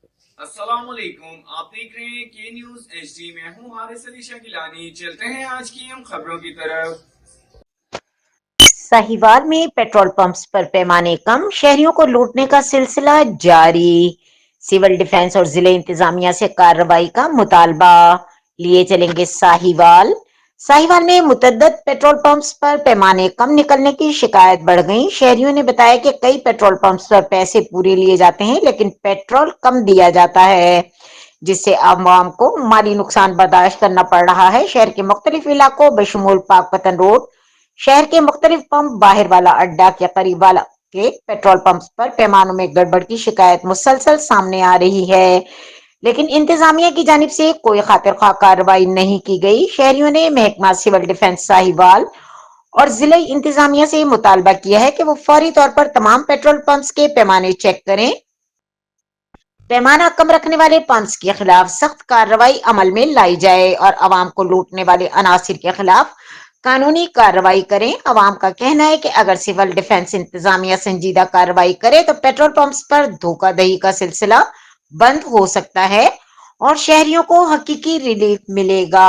अस्सलाम वालेकुम। आप देख रहे हैं के न्यूज एचडी। मैं हूं हारिस अली शकीलानी। चलते हैं आज की हम खबरों की तरफ। साहिवाल में पेट्रोल पंप्स पर पैमाने कम, शहरियों को लूटने का सिलसिला जारी। सिविल डिफेंस और जिले इंतजामिया से कार्रवाई का मुतालबा। लिए चलेंगे साहिवाल। साहिवाल में मुतद्दद पेट्रोल पंप्स पर पैमाने कम निकलने की शिकायत बढ़ गई। शहरियों ने बताया कि कई पेट्रोल पंप्स पर पैसे पूरे लिए जाते हैं लेकिन पेट्रोल कम दिया जाता है, जिससे आवाम को माली नुकसान बर्दाश्त करना पड़ रहा है। शहर के मुख्तलिफ इलाकों बशमूल पाकपतन रोड, शहर के मुख्तलिफ पंप, बाहर वाला अड्डा के करीब वाला के पेट्रोल पंप पर पैमानों में गड़बड़ की शिकायत मुसलसल सामने आ रही है, लेकिन इंतजामिया की जानिब से कोई खातिर खा कार्रवाई नहीं की गई। शहरियों ने महकमा सिविल डिफेंस साहिवाल और जिले इंतजामिया से मुतालबा किया है कि वो फौरी तौर पर तमाम पेट्रोल पंप्स के पैमाने चेक करें। पैमाना कम रखने वाले पंप्स के खिलाफ सख्त कार्रवाई अमल में लाई जाए और अवाम को लूटने वाले अनासिर के खिलाफ कानूनी कार्रवाई करें। अवाम का कहना है कि अगर सिविल डिफेंस इंतजामिया संजीदा कार्रवाई करे तो पेट्रोल पंप्स पर धोखाधड़ी का सिलसिला बंद हो सकता है और शहरियों को हकीकी रिलीफ मिलेगा।